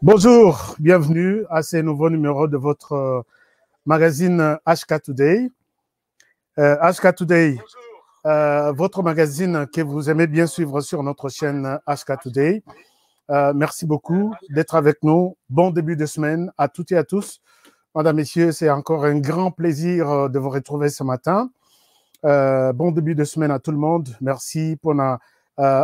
Bonjour, bienvenue à ce nouveau numéro de votre magazine HK Today. HK Today, votre magazine que vous aimez bien suivre sur notre chaîne HK Today. Merci beaucoup d'être avec nous. Bon début de semaine à toutes et à tous. Mesdames, Messieurs, c'est encore un grand plaisir de vous retrouver ce matin. Bon début de semaine à tout le monde. Merci pour la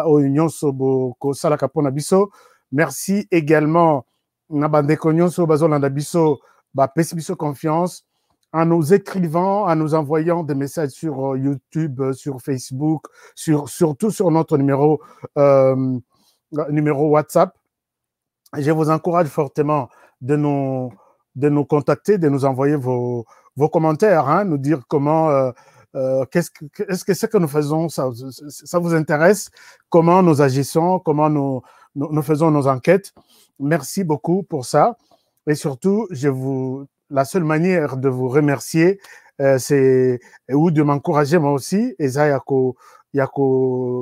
Union Sobo Salaka Pona Biso. Merci également na bandeko nyonso bazolanda biso ba pesi biso confiance en nous écrivant, en nous envoyant des messages sur YouTube, sur Facebook, surtout sur notre numéro WhatsApp. Je vous encourage fortement de nous contacter, de nous envoyer vos commentaires, hein, nous dire comment est-ce que ce que nous faisons, ça vous intéresse, comment nous agissons, comment nous faisons nos enquêtes. Merci beaucoup pour ça. Et surtout, la seule manière de vous remercier, c'est ou de m'encourager moi aussi. Et ça, il y a qu'à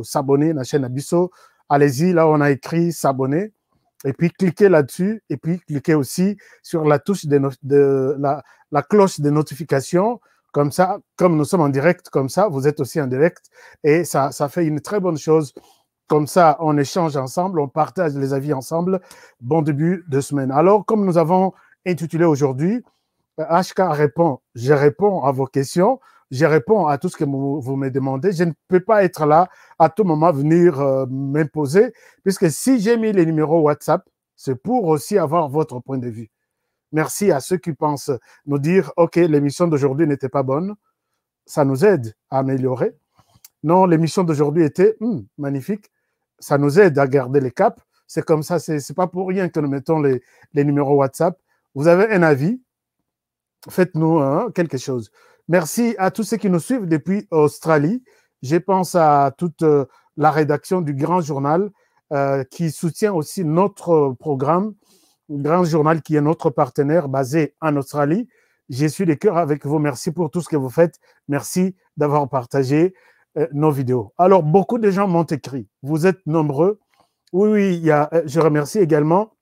s'abonner à la chaîne Abisso. Allez-y, là, on a écrit s'abonner. Et puis, cliquez là-dessus. Et puis, cliquez aussi sur la touche la cloche de notification. Comme ça, comme nous sommes en direct, comme ça, vous êtes aussi en direct. Et ça fait une très bonne chose. Comme ça, on échange ensemble, on partage les avis ensemble. Bon début de semaine. Alors, comme nous avons intitulé aujourd'hui, HK répond. Je réponds à vos questions. Je réponds à tout ce que vous me demandez. Je ne peux pas être là à tout moment, venir m'imposer, puisque si j'ai mis les numéros WhatsApp, c'est pour aussi avoir votre point de vue. Merci à ceux qui pensent nous dire « Ok, l'émission d'aujourd'hui n'était pas bonne ». Ça nous aide à améliorer. Non, l'émission d'aujourd'hui était magnifique. Ça nous aide à garder les caps. C'est comme ça, c'est pas pour rien que nous mettons les numéros WhatsApp. Vous avez un avis, faites-nous quelque chose. Merci à tous ceux qui nous suivent depuis Australie. Je pense à toute la rédaction du Grand Journal qui soutient aussi notre programme. Grand Journal qui est notre partenaire basé en Australie. Je suis de cœur avec vous. Merci pour tout ce que vous faites. Merci d'avoir partagé nos vidéos. Alors, beaucoup de gens m'ont écrit. Vous êtes nombreux. Oui, je remercie également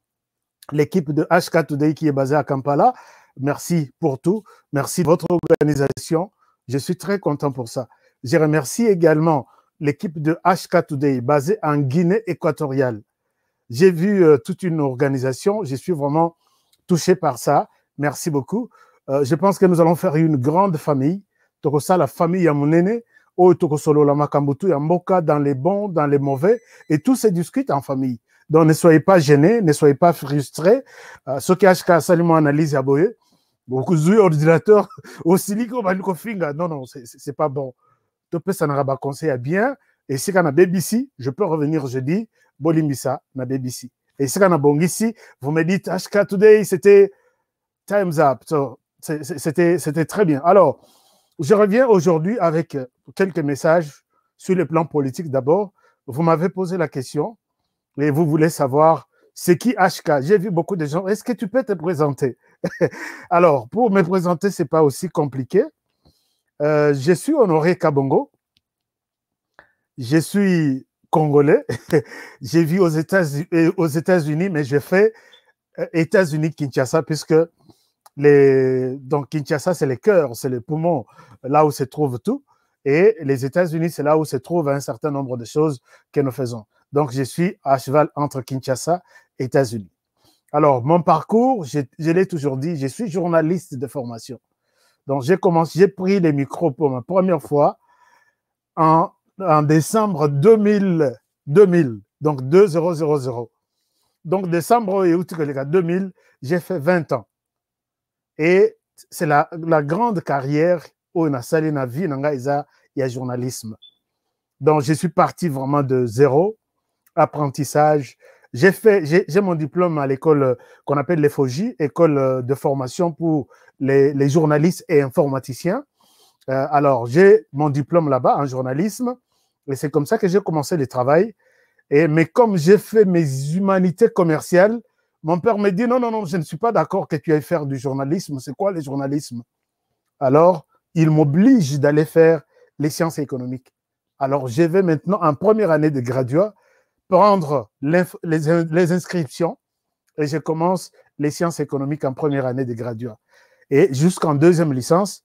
l'équipe de HK Today qui est basée à Kampala. Merci pour tout. Merci de votre organisation. Je suis très content pour ça. Je remercie également l'équipe de HK Today basée en Guinée équatoriale. J'ai vu toute une organisation. Je suis vraiment touché par ça. Merci beaucoup. Je pense que nous allons faire une grande famille. Tokosa, la famille Yamunene. Tokosolo la Makambutu Yamboka, dans les bons, dans les mauvais. Et tout se discute en famille. Donc, ne soyez pas gênés, ne soyez pas frustrés. Ce qui HK Salimo analyse à Boye. Beaucoup d'ordinateurs au silico, non, c'est pas bon. Tout peut s'en avoir conseil à bien. Et si on a BBC, je peux revenir jeudi. Bolimbisa na BBC. Et si on a Bongisi, vous me dites HK Today, c'était Time's Up. So, c'était très bien. Alors, je reviens aujourd'hui avec quelques messages sur le plan politique. D'abord, vous m'avez posé la question et vous voulez savoir c'est qui HK. J'ai vu beaucoup de gens. Est-ce que tu peux te présenter? Alors, pour me présenter, ce n'est pas aussi compliqué. Je suis Honoré Kabongo. Je suis congolais. J'ai vu aux États-Unis, mais j'ai fait États-Unis Kinshasa, puisque donc Kinshasa, c'est le cœur, c'est le poumon, là où se trouve tout. Et les États-Unis, c'est là où se trouve un certain nombre de choses que nous faisons. Donc, je suis à cheval entre Kinshasa et États-Unis. Alors, mon parcours, je l'ai toujours dit, je suis journaliste de formation. Donc, j'ai pris les micros pour ma première fois en décembre 2000, donc 2000. Donc, décembre et août 2000, j'ai fait 20 ans. Et c'est la grande carrière où on a salé la vie, il y a journalisme. Donc, je suis parti vraiment de zéro, apprentissage. J'ai mon diplôme à l'école qu'on appelle l'EFOJ, école de formation pour les journalistes et informaticiens. Alors, j'ai mon diplôme là-bas en journalisme et c'est comme ça que j'ai commencé le travail. Mais comme j'ai fait mes humanités commerciales, mon père me dit non, je ne suis pas d'accord que tu ailles faire du journalisme. C'est quoi le journalisme? Alors, il m'oblige d'aller faire les sciences économiques. Alors, je vais maintenant, en première année de graduat, prendre les inscriptions et je commence les sciences économiques en première année de graduat. Et jusqu'en deuxième licence,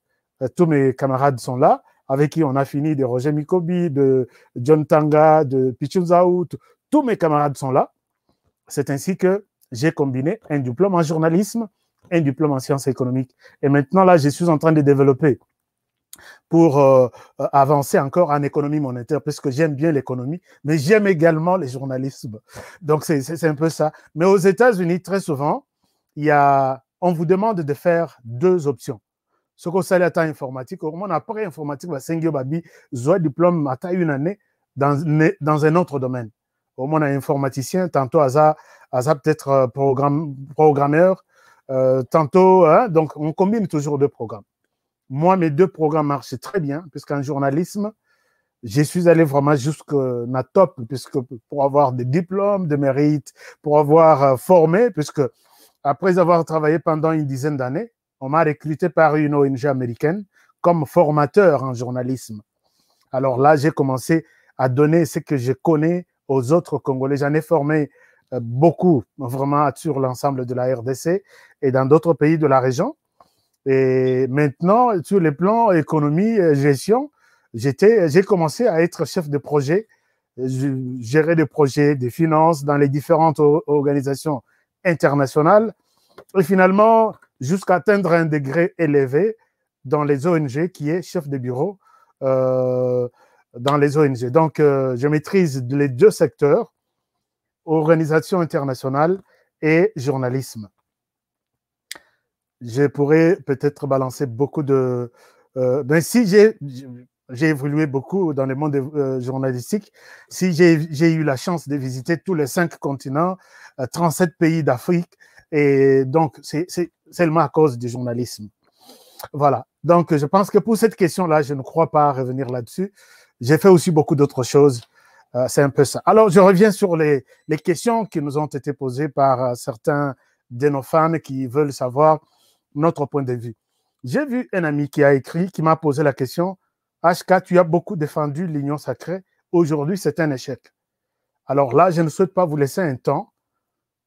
tous mes camarades sont là, avec qui on a fini, de Roger Mikobi, de John Tanga, de Pichunzaou, tous mes camarades sont là. C'est ainsi que j'ai combiné un diplôme en journalisme, un diplôme en sciences économiques. Et maintenant, là, je suis en train de développer pour avancer encore en économie monétaire, parce que j'aime bien l'économie, mais j'aime également le journalisme. Donc, c'est un peu ça. Mais aux États-Unis, très souvent, on vous demande de faire deux options. Ce qu'on sait à temps informatique, au moment après informatique, un diplôme à une année dans un autre domaine. Au moins, on a informaticien, tantôt à peut-être programmeur, tantôt, hein, donc on combine toujours deux programmes. Moi, mes deux programmes marchent très bien, puisqu'en journalisme, je suis allé vraiment jusqu'à la top, puisque pour avoir des diplômes de mérite, pour avoir formé, puisque après avoir travaillé pendant une dizaine d'années, on m'a recruté par une ONG américaine comme formateur en journalisme. Alors là, j'ai commencé à donner ce que je connais aux autres Congolais. J'en ai formé beaucoup, vraiment, sur l'ensemble de la RDC et dans d'autres pays de la région. Et maintenant, sur les plans économie et gestion, j'ai commencé à être chef de projet, gérer des projets, des finances dans les différentes organisations internationales. Et finalement, jusqu'à atteindre un degré élevé dans les ONG, qui est chef de bureau dans les ONG. Donc, je maîtrise les deux secteurs, organisation internationale et journalisme. Je pourrais peut-être balancer beaucoup de... ben si j'ai évolué beaucoup dans le monde journalistique, si j'ai eu la chance de visiter tous les 5 continents, 37 pays d'Afrique, et donc c'est seulement à cause du journalisme. Voilà. Donc, je pense que pour cette question-là, je ne crois pas revenir là-dessus. J'ai fait aussi beaucoup d'autres choses. C'est un peu ça. Alors, je reviens sur les questions qui nous ont été posées par certains de nos fans qui veulent savoir notre point de vue. J'ai vu un ami qui a écrit, qui m'a posé la question, HK, tu as beaucoup défendu l'union sacrée. Aujourd'hui, c'est un échec. Alors là, je ne souhaite pas vous laisser un temps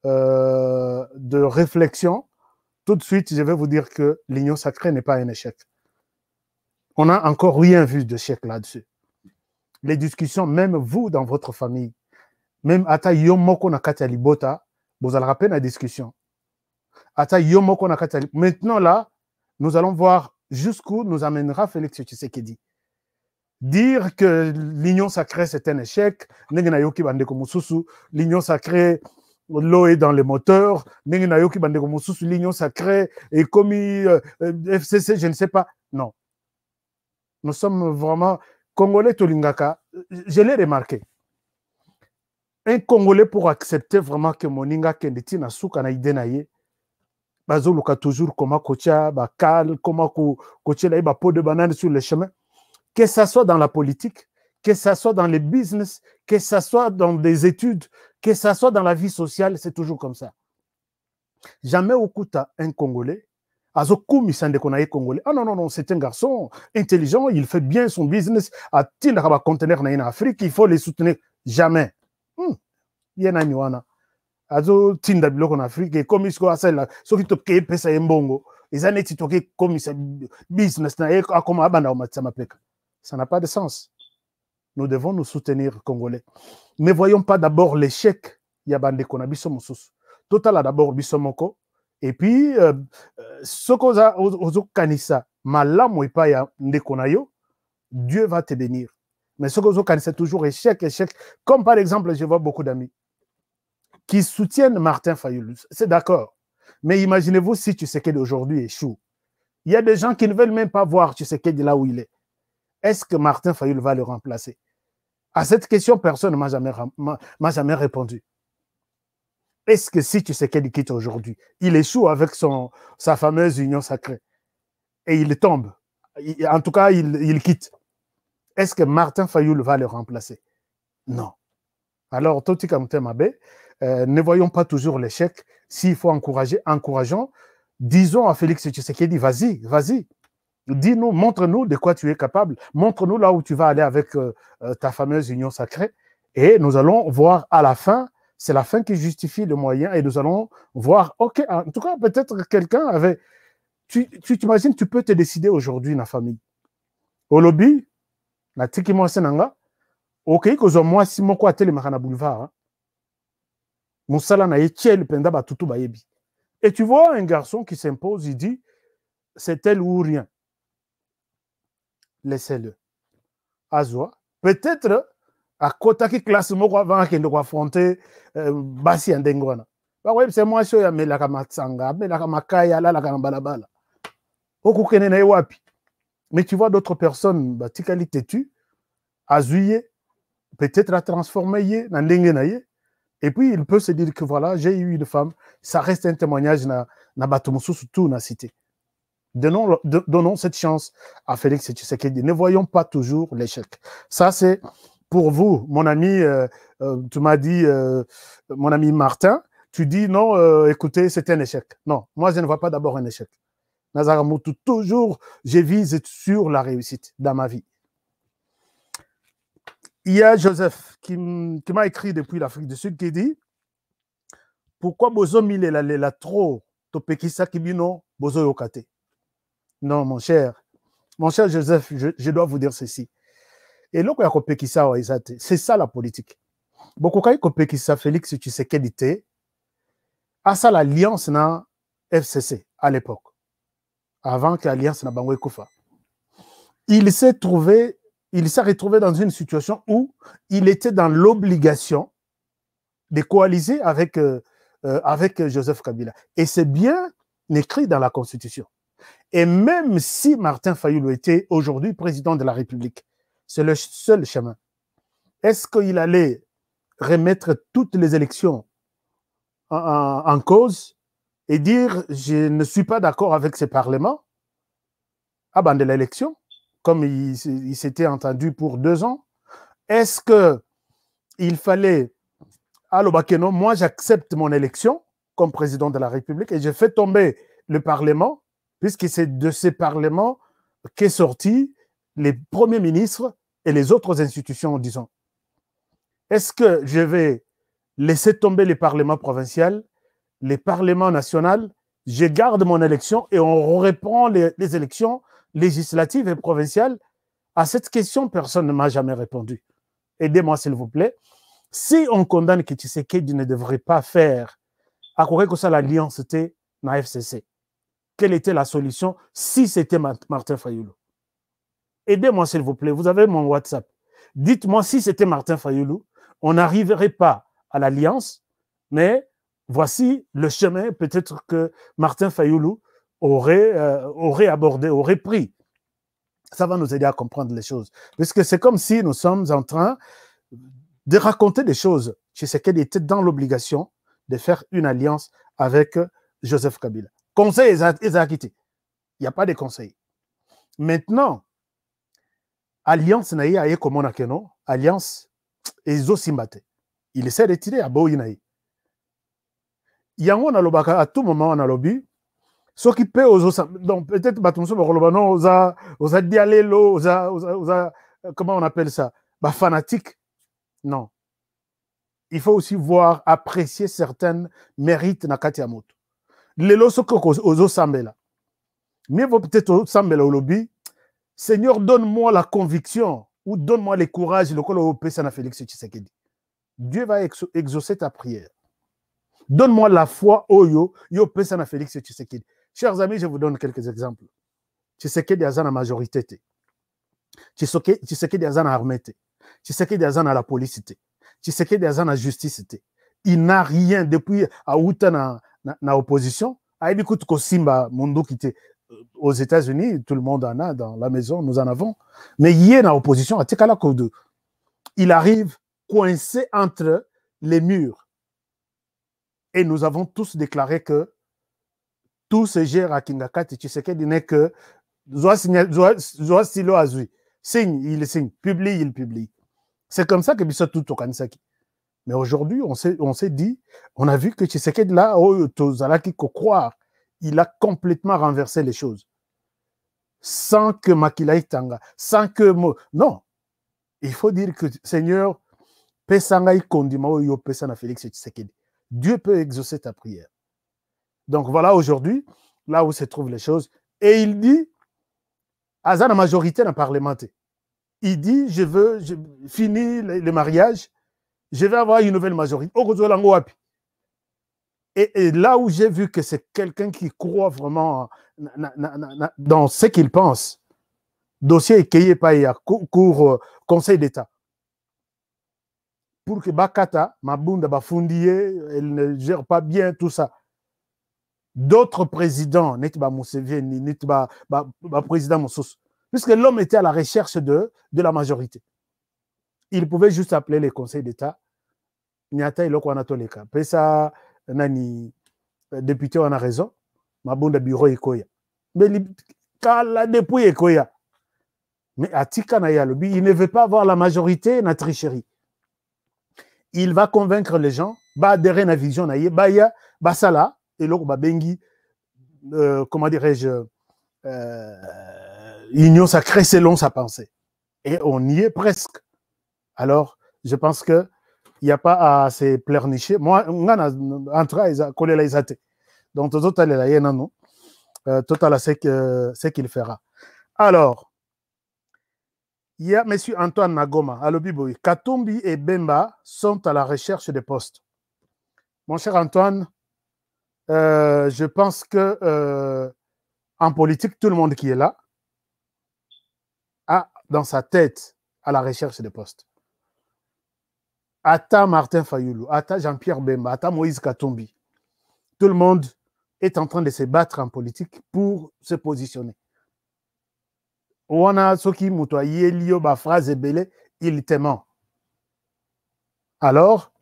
de réflexion. Tout de suite, je vais vous dire que l'union sacrée n'est pas un échec. On n'a encore rien vu d'échec là-dessus. Les discussions, même vous, dans votre famille, même ata yomoko na kati ya libota, vous allez rappeler la discussion. Ata yomoko na kati ya libota. Maintenant, là, nous allons voir jusqu'où nous amènera Félix Tshisekedi. Dire que l'union sacrée, c'est un échec, l'union sacrée, l'eau est dans les moteurs, l'union sacrée est commis FCC, je ne sais pas. Non. Nous sommes vraiment Congolais Tolingaka. Je l'ai remarqué. Un Congolais, pour accepter vraiment que Moninga Kendeti na souka na idenaye, bazoluka toujours comment kocha bakal, comment kocha la peau de banane sur le chemin. Que ça soit dans la politique, que ça soit dans les business, que ça soit dans des études, que ça soit dans la vie sociale, c'est toujours comme ça. Jamais okuta un Congolais, Azokoumi Sandekonaye Congolais. Ah non, non, non, c'est un garçon intelligent, il fait bien son business, à Tindakaba conteneur en Afrique, il faut les soutenir. Jamais. Yena Niwana. Azo Tinda Biloko en Afrique, et comme il se passe là, sauf qu'il te paye pesa mbongo, les années qui toquent comme business, ça n'a pas de sens. Nous devons nous soutenir, Congolais. Ne voyons pas d'abord l'échec. Yabande Konabiso Moussous. Total d'abord Bisomoko. Et puis, ce qu'on a aux Kanissa, Malam ou pas Ndekonayo, Dieu va te bénir. Mais ce qu'on a c'est toujours échec, échec. Comme par exemple, je vois beaucoup d'amis qui soutiennent Martin Fayulu. C'est d'accord. Mais imaginez-vous si Tshisekedi aujourd'hui échoue. Il y a des gens qui ne veulent même pas voir Tshisekedi là où il est. Est-ce que Martin Fayulu va le remplacer? À cette question, personne ne m'a jamais répondu. Est-ce que si Tshisekedi quitte aujourd'hui, il échoue avec sa fameuse union sacrée et il tombe, en tout cas, il quitte, est-ce que Martin Fayulu va le remplacer? Non. Alors, Toti Kamutemabe, ne voyons pas toujours l'échec. S'il faut encourager, encourageons. Disons à Félix Tshisekedi, vas-y, vas-y. Dis-nous, montre-nous de quoi tu es capable. Montre-nous là où tu vas aller avec ta fameuse union sacrée. Et nous allons voir à la fin C'est la fin qui justifie le moyen et nous allons voir, ok, en tout cas, peut-être quelqu'un avait... Tu t'imagines, tu peux te décider aujourd'hui, la famille. Au lobby, la tiki mo senanga, ok, que moi, si mon quoi télé na boulevard, Moussala na yetiel penda batutu bayebi. Et tu vois un garçon qui s'impose, il dit, c'est elle ou rien. Laissez-le. Azwa. Peut-être, à côté qui classe moko avant qu'il doit affronter Basi Ndengwana. C'est moi, je suis la Kamatsanga, la Kamakaya, la Kambalabala. Mais tu vois d'autres personnes, Tikali Tetu, Azuye, peut-être à transformer, et puis il peut se dire que voilà, j'ai eu une femme, ça reste un témoignage na Batoumoussou, surtout na cité. Donnons cette chance à Félix Tshisekedi. Ne voyons pas toujours l'échec. Ça, c'est pour vous, mon ami, tu m'as dit, mon ami Martin, tu dis non, écoutez, c'est un échec. Non, moi, je ne vois pas d'abord un échec. Nazaramoutou, toujours, je vise sur la réussite dans ma vie. Il y a Joseph qui m'a écrit depuis l'Afrique du Sud qui dit pourquoi Bozo Mile la trop topekisa kibino Bozo Yokate. Non, mon cher Joseph, je dois vous dire ceci. Et là, c'est ça la politique. Beaucoup de Kopekisa Félix Tshisekedi a ça l'alliance na FCC à l'époque, avant que l'alliance na Bangwe Koufa. Il s'est retrouvé dans une situation où il était dans l'obligation de coaliser avec Joseph Kabila. Et c'est bien écrit dans la Constitution. Et même si Martin Fayulu était aujourd'hui président de la République, c'est le seul chemin. Est-ce qu'il allait remettre toutes les élections en cause et dire je ne suis pas d'accord avec ce Parlement avant de l'élection, comme il s'était entendu pour 2 ans? Est-ce qu'il fallait, Bakeno, moi j'accepte mon élection comme président de la République et je fais tomber le Parlement, puisque c'est de ce Parlement qu'est sorti les premiers ministres et les autres institutions, disons. Est-ce que je vais laisser tomber les parlements provinciaux, les parlements nationaux, je garde mon élection et on reprend les élections législatives et provinciales? À cette question, personne ne m'a jamais répondu. Aidez-moi, s'il vous plaît. Si on condamne que Tshisekedi ne devrait pas faire, à quoi que ça l'alliance était dans la FCC, quelle était la solution si c'était Martin Fayulu? Aidez-moi, s'il vous plaît. Vous avez mon WhatsApp. Dites-moi si c'était Martin Fayulu, on n'arriverait pas à l'alliance, mais voici le chemin peut-être que Martin Fayulu aurait abordé, aurait pris. Ça va nous aider à comprendre les choses. Parce que c'est comme si nous sommes en train de raconter des choses. Tshisekedi était dans l'obligation de faire une alliance avec Joseph Kabila. Conseil Ezakiti. Il n'y a pas de conseil. Maintenant, alliance naïe aye komona keno, alliance ezo simbate. Il s'est retiré à Boïnaï. Yango na lobaka à tout moment on a lobby. Ce qui peut donc peut-être batumso bakolobano oza dialelo oza comment on appelle ça, bah fanatique. Non. Il faut aussi voir apprécier certains mérites na kati ya moto. Lelo soko ozo sambela. Mieux vaut peut-être sambela au lobby. Seigneur, donne-moi la conviction ou donne-moi le courage, le col au Pessana Félix Tshisekedi. Dieu va exaucer ta prière. Donne-moi la foi, Oyo, yo Pessana Félix Tshisekedi. Chers amis, je vous donne quelques exemples. Tshisekedi a la majorité. Tshisekedi a la armée. Tshisekedi a la police. Tshisekedi a la justice. Il n'a rien depuis à Outa na opposition. A écoute ko Simba Mundo qui était aux États-Unis, tout le monde en a dans la maison, nous en avons. Mais il est en opposition à Tekala Kodo. Il arrive coincé entre les murs. Et nous avons tous déclaré que tout se gère à Kingakati. Tshisekedi n'est que Zoa Silo Azui. Signe, il signe. Publie, il publie. C'est comme ça que Bissot tout au Kansaki. Mais aujourd'hui, on s'est dit, on a vu que Tshisekedi là, Tozalaki ko croire, il a complètement renversé les choses. Sans que Makila Tanga, sans que... Non. Il faut dire que, Seigneur, Pesangai kondima oyo pesa na Félix Tshisekedi. Dieu peut exaucer ta prière. Donc voilà aujourd'hui, là où se trouvent les choses. Et il dit, à la majorité dans le Parlement, il dit, je finis le mariage, je vais avoir une nouvelle majorité. Et là où j'ai vu que c'est quelqu'un qui croit vraiment dans ce qu'il pense, dossier écayé par cour Conseil d'État. Pour que Bakata, Mabunda, Bafundiye, elle ne gère pas bien tout ça. D'autres présidents, Netba Museveni, Netba président Moussous, puisque l'homme était à la recherche de la majorité. Il pouvait juste appeler les conseils d'État. Nyata iloko anatoleka. Pesa nani député on a raison. Mabunda bureau ekoya. Mais kala depuis ekoya. Mais atika na yalobi, il ne veut pas avoir la majorité na tricherie. Il va convaincre les gens, ba adhérer na vision na ye, ba ya basala et loko ba bengi comment dirais-je union sacrée selon sa pensée. Et on y est presque. Alors, je pense que il n'y a pas à se pleurnicher. Moi, entre collé les athées. Donc, total est là, non. Total c'est qu'il fera. Alors, il y a M. Antoine Nagoma à l'Obiboui. Katumbi et Bemba sont à la recherche des postes. Mon cher Antoine, je pense que en politique, tout le monde qui est là a dans sa tête à la recherche des postes. Ata Martin Fayoulou, Ata Jean-Pierre Bemba, Ata Moïse Katumbi. Tout le monde est en train de se battre en politique pour se positionner. Ouana Soki Moutoye Lio ba phrase belé, il t'aimant. Alors,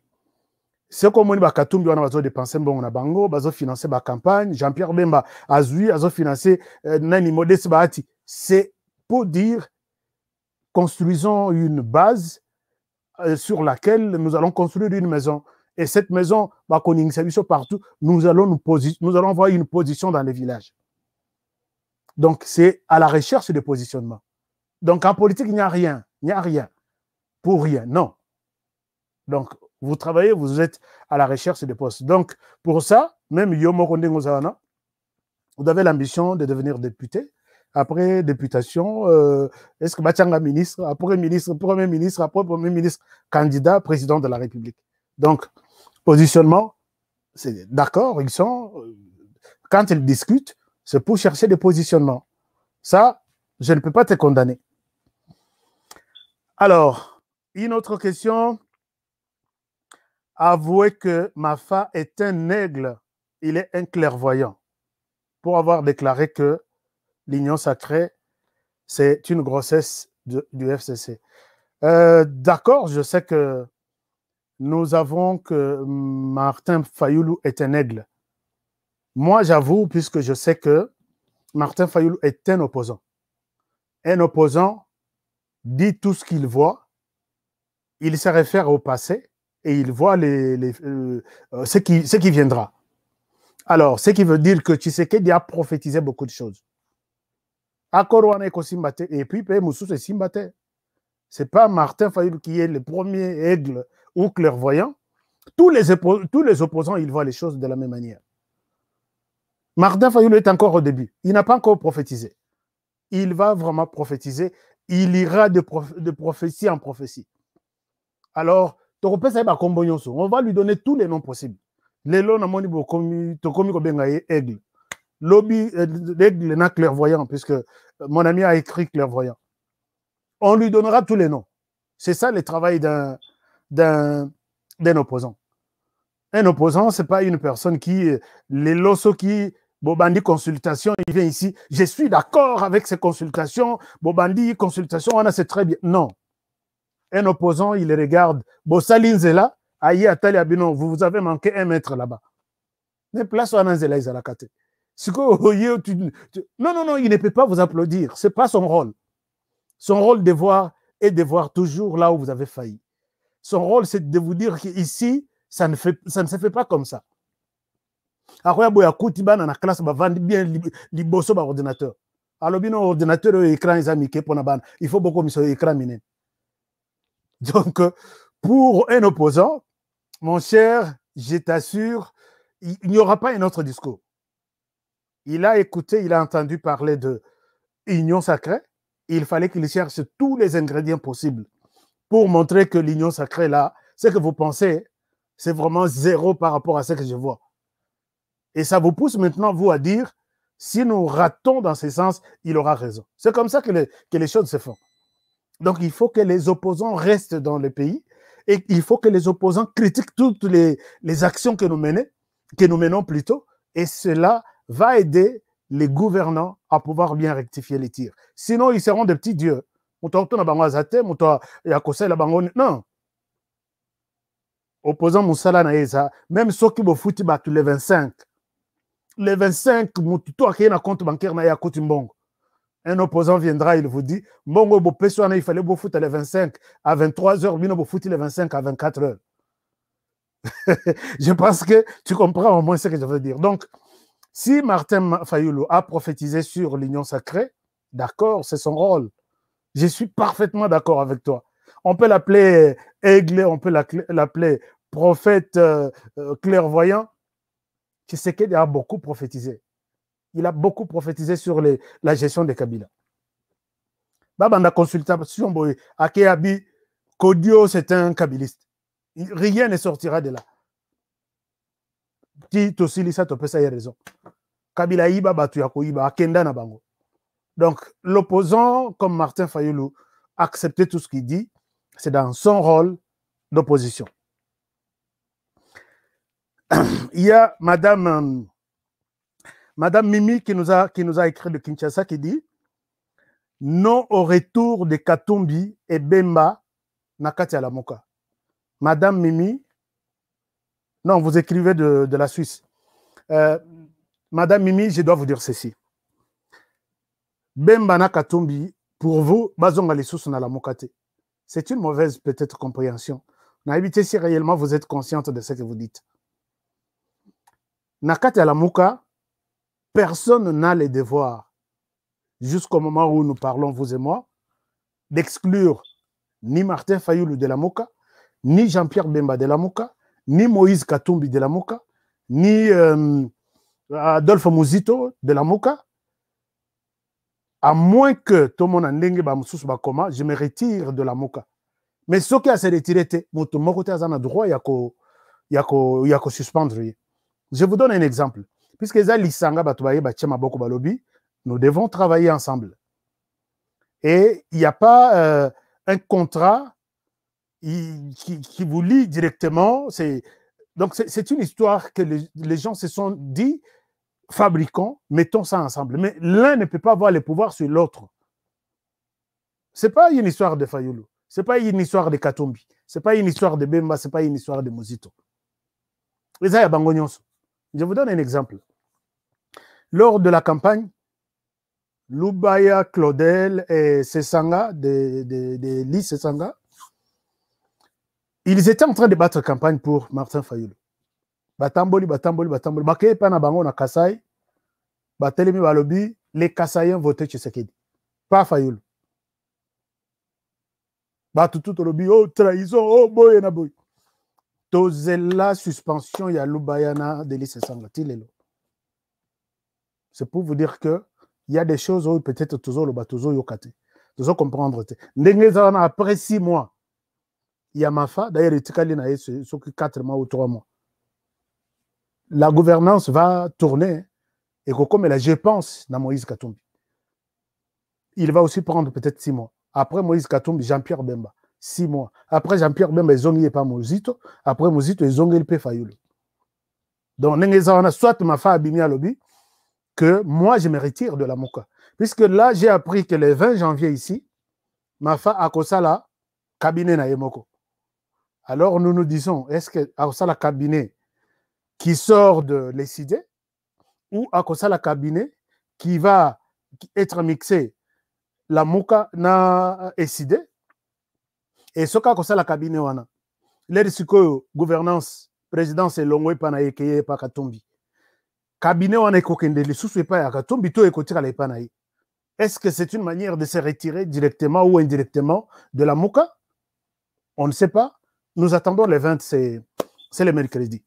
ce qu'on m'a dit Katumbi, on a besoin de dépenser bon na bango, besoin de financer ma campagne. Jean-Pierre Bemba a besoin de financer Nani Modeste Bahati. C'est pour dire construisons une base sur laquelle nous allons construire une maison. Et cette maison, partout, nous allons avoir une position dans les villages. Donc, c'est à la recherche de positionnement. Donc, en politique, il n'y a rien. Il n'y a rien. Pour rien, non. Donc, vous travaillez, vous êtes à la recherche de postes. Donc, pour ça, même Yomo Konde Ngozana, vous avez l'ambition de devenir député. Après députation, est-ce que Bachanga ministre, après ministre, premier ministre, après premier ministre, candidat, président de la République. Donc, positionnement, c'est d'accord, ils sont, quand ils discutent, c'est pour chercher des positionnements. Ça, je ne peux pas te condamner. Alors, une autre question. Avouez que Mafa est un aigle, il est un clairvoyant, pour avoir déclaré que l'union sacrée, c'est une grossesse du FCC. D'accord, je sais que nous avons que Martin Fayoulou est un aigle. Moi, j'avoue, puisque je sais que Martin Fayoulou est un opposant. Un opposant dit tout ce qu'il voit, il se réfère au passé et il voit ce qui viendra. Alors, ce qui veut dire que Tshisekedi a prophétisé beaucoup de choses. Et puis, Moussou c'est Simbate. Ce n'est pas Martin Fayoulou qui est le premier aigle ou clairvoyant. Tous les opposants, ils voient les choses de la même manière. Martin Fayoulou est encore au début. Il n'a pas encore prophétisé. Il va vraiment prophétiser. Il ira de prophétie en prophétie. Alors, on va lui donner tous les noms possibles. Les noms, aigle. Lobby, l'aigle n'a clairvoyant, puisque mon ami a écrit clairvoyant. On lui donnera tous les noms. C'est ça le travail d'un opposant. Un opposant, ce n'est pas une personne qui, les losso qui, Bobandi consultation, il vient ici, je suis d'accord avec ces consultations, Bobandi consultation, on a c'est très bien. Non. Un opposant, il regarde, Bossalin Zela, Aïe Atali Abino, vous avez manqué 1 mètre là-bas. Mais place où Ananzela, ils ont la carte. Non, il ne peut pas vous applaudir. Ce n'est pas son rôle. Son rôle de voir est de voir toujours là où vous avez failli. Son rôle, c'est de vous dire qu'ici, ça ne se fait pas comme ça. Après, il y a dans la classe, bien liboso par ordinateur. Alors, bien, ordinateur, écran, il faut beaucoup de écran. Donc, Pour un opposant, mon cher, je t'assure, il n'y aura pas un autre discours. Il a écouté, il a entendu parler de union sacrée. Il fallait qu'il cherche tous les ingrédients possibles pour montrer que l'union sacrée, là, ce que vous pensez, c'est vraiment zéro par rapport à ce que je vois. Et ça vous pousse maintenant, vous, à dire, si nous ratons dans ce sens, il aura raison. C'est comme ça que les choses se font. Donc, il faut que les opposants restent dans le pays et il faut que les opposants critiquent toutes les actions que nous menons plutôt, et cela va aider les gouvernants à pouvoir bien rectifier les tirs. Sinon, ils seront des petits dieux. Non. Opposant Moussala Naïza, même ceux qui vont foutre les 25, les 25, toi qui es un compte bancaire, un opposant viendra, il vous dit, il fallait vous foutre les 25 à 23 heures, vous foutre les 25 à 24 heures. Je pense que tu comprends au moins ce que je veux dire. Donc, si Martin Fayulu a prophétisé sur l'union sacrée, d'accord, c'est son rôle. Je suis parfaitement d'accord avec toi. On peut l'appeler aigle, on peut l'appeler prophète clairvoyant. Tshisekedi a beaucoup prophétisé. Il a beaucoup prophétisé sur la gestion des Kabila. Babanda consultation, Akeabi, Kodio, c'est un Kabiliste. Rien ne sortira de là. Tito Silisa, tu peux ça, il y a raison. Kabila Iba, Batu Yakoiba, Akenda Nabango. Donc, l'opposant, comme Martin Fayulu, accepter tout ce qu'il dit, c'est dans son rôle d'opposition. Il y a Madame Mimi qui nous a écrit de Kinshasa qui dit non au retour de Katumbi et Bemba Nakati Alamoka. Madame Mimi, non, vous écrivez de la Suisse. Madame Mimi, je dois vous dire ceci. Bemba Nakatumbi, pour vous, Bazonga les sous na la mokate. C'est une mauvaise peut-être compréhension. N'habitez si réellement vous êtes consciente de ce que vous dites. Nakati Alamoka, personne n'a le devoir, jusqu'au moment où nous parlons, vous et moi, d'exclure ni Martin Fayulu de la Moka, ni Jean-Pierre Bemba de la Moka, ni Moïse Katumbi de la Moka, ni Adolphe Muzito de la Moka, à moins que tout le monde en je me retire de la Moka. Mais ce qui a se retiré, droit, il y a suspendre. Je vous donne un exemple. Puisque nous devons travailler ensemble. Et il n'y a pas un contrat qui vous lie directement. Donc, c'est une histoire que les gens se sont dit, fabriquons, mettons ça ensemble. Mais l'un ne peut pas avoir le pouvoir sur l'autre. Ce n'est pas une histoire de Fayulu. Ce n'est pas une histoire de Katumbi. Ce n'est pas une histoire de Bemba. Ce n'est pas une histoire de Muzito. Je vous donne un exemple. Lors de la campagne, Lubaya, Claudel et Sesanga, de Lee Sesanga, ils étaient en train de battre campagne pour Martin Fayulu. Batamboli. Bakeye pana bango na Kasai. Batelemi balobi, les Kasaïens votaient Tshisekedi. Pas Fayulu. Batutu tolobi, oh trahison, oh boy na boy. Tozela suspension ya Lubayana de Lee Sesanga. C'est pour vous dire que il y a des choses où peut-être toujours le bateau yokate. Toujours comprendre. Après 6 mois, il y a Mafa, d'ailleurs, il y a 4 mois ou 3 mois. La gouvernance va tourner et comme je pense dans Moïse Katumbi. Il va aussi prendre peut-être 6 mois. Après Moïse Katumbi, Jean-Pierre Bemba, 6 mois. Après Jean-Pierre Bemba, ils ont pas Mozito. Après Mozito, ils ont eu Fayulu. Donc, soit Mafa abimi à lobby, que moi, je me retire de la Moka. Puisque là, j'ai appris que le 20 janvier ici, Mafa Akosala, cabinet na Yemoko. Alors, nous nous disons, est-ce que Akosala cabinet qui sort de l'ECD ou Akosala cabinet qui va être mixé la Moka na ECD et ce Akosala cabinet wana. L'air gouvernance, présidence et longwe pana ekeye pa Katumbi. Cabinet wana ekokende lisusu epa ya Katumbi to ekotira la epa na ye. Est-ce que c'est une manière de se retirer directement ou indirectement de la Moka? On ne sait pas. Nous attendons les 20, c'est le mercredi.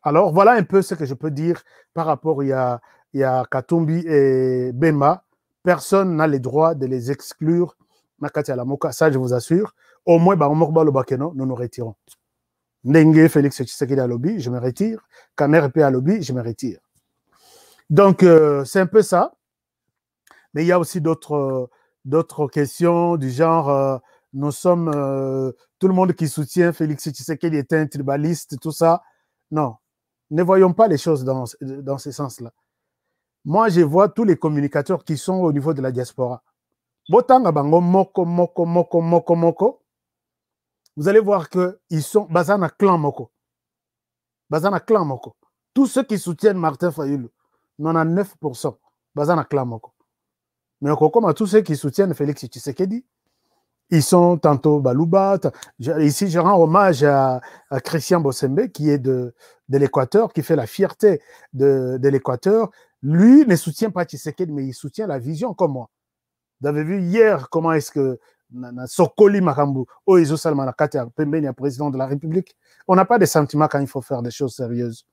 Alors, voilà un peu ce que je peux dire par rapport à Katumbi et Bemba. Personne n'a le droit de les exclure. Ça, je vous assure. Au moins, nous nous retirons. Ndenge Félix Tshisekedi à lobby, je me retire. Kamer P à lobby, je me retire. Donc, c'est un peu ça. Mais il y a aussi d'autres questions du genre, nous sommes, tout le monde qui soutient Félix Tshisekedi est un tribaliste, tout ça. Non, ne voyons pas les choses dans ce sens-là. Moi, je vois tous les communicateurs qui sont au niveau de la diaspora. Botanga bango moko, moko, moko, moko, moko. Vous allez voir qu'ils sont Bazana clan moko. Bazana clan moko. Tous ceux qui soutiennent Martin Fayulu, 99%, Bazana clan moko. Mais comme tous ceux qui soutiennent Félix Tshisekedi, ils sont tantôt Balouba. Ici, je rends hommage à Christian Bossembe, qui est de l'Équateur, qui fait la fierté de l'Équateur. Lui ne soutient pas Tshisekedi, mais il soutient la vision comme moi. Vous avez vu hier comment est-ce que Sokoli Makambu, Oizo Salmanakate, Pembeni, président de la République, on n'a pas de sentiments quand il faut faire des choses sérieuses.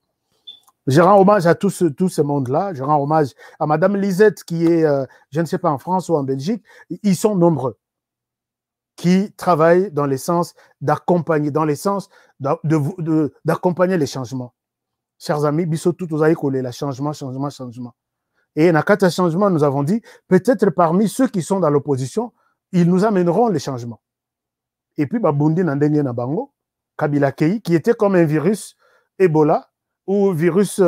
Je rends hommage à tout ce monde-là. Je rends hommage à Madame Lisette, qui est, je ne sais pas, en France ou en Belgique. Ils sont nombreux qui travaillent dans le sens d'accompagner, dans le sens d'accompagner les changements. Chers amis, Bissotou, vous avez collé le changement. Et dans quatre changements, nous avons dit, peut-être parmi ceux qui sont dans l'opposition, ils nous amèneront les changements. Et puis, Babundi Nandenge Nabango, Kabila Kei, qui était comme un virus Ebola, ou virus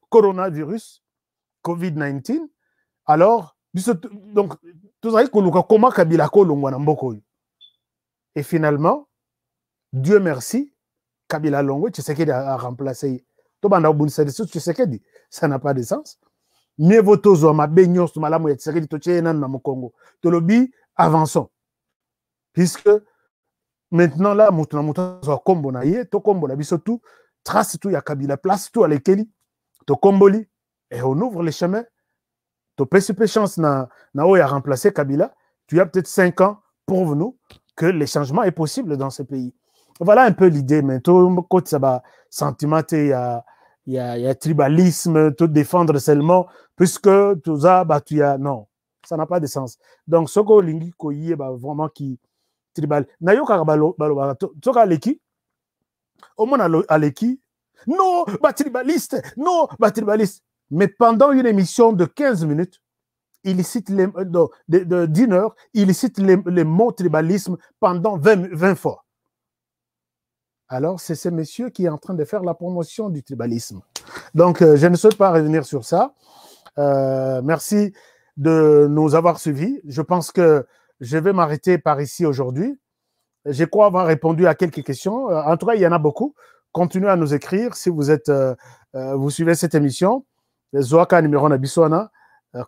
coronavirus, COVID-19. Alors, donc, tout ça, comment Kabila Kolongwa Namboko. Et finalement, Dieu merci, Kabila Longo, Tshisekedi a remplacé. Ça n'a pas de sens. Mieux vaut tozo ma beignos to malamu ya Tshisekedi to tchena na Congo. To lobi avançons. Puisque maintenant là, mutuna mutuna zo kombo na ye, to kombo na biso tout, trace tout ya Kabila, place tout à l'ékeli, to komboli et on ouvre les chemins. To PCP chance na oya remplacer Kabila, tu as peut-être 5 ans pour nous que le changement est possible dans ce pays. Voilà un peu l'idée, mais tout côté ça va sentiment il y a tribalisme, tout défendre seulement, puisque tout ça, bah, tu as. Non, ça n'a pas de sens. Donc, ce que lingi koye, bah, vraiment qui tribal. Nayoka balo toka leki, au moins à leki, non, bah, tribaliste, non, bah, tribaliste. Mais pendant une émission de 15 minutes, il cite d'une heure, il cite les mots tribalisme pendant 20 fois. Alors, c'est ce monsieur qui est en train de faire la promotion du tribalisme. Donc, je ne souhaite pas revenir sur ça. Merci de nous avoir suivis. Je pense que je vais m'arrêter par ici aujourd'hui. Je crois avoir répondu à quelques questions. En tout cas, il y en a beaucoup. Continuez à nous écrire si vous êtes, vous suivez cette émission. Zoaka numéro Nabissoana,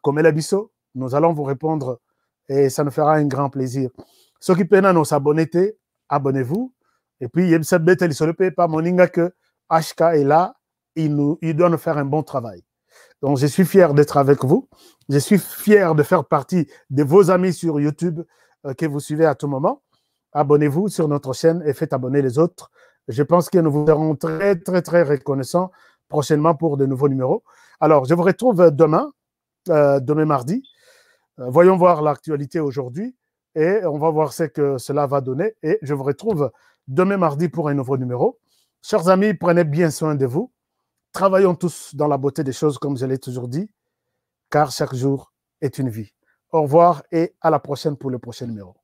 Komela Bisso, nous allons vous répondre et ça nous fera un grand plaisir. Ceux qui peinent à nous abonner, abonnez-vous. Et puis, il ne pas moninga que HK est là, il doit nous faire un bon travail. Donc, je suis fier d'être avec vous. Je suis fier de faire partie de vos amis sur YouTube que vous suivez à tout moment. Abonnez-vous sur notre chaîne et faites abonner les autres. Je pense que nous vous serons très, très, très reconnaissants prochainement pour de nouveaux numéros. Alors, je vous retrouve demain mardi. Voyons voir l'actualité aujourd'hui et on va voir ce que cela va donner. Et je vous retrouve demain mardi pour un nouveau numéro. Chers amis, prenez bien soin de vous. Travaillons tous dans la beauté des choses, comme je l'ai toujours dit, car chaque jour est une vie. Au revoir et à la prochaine pour le prochain numéro.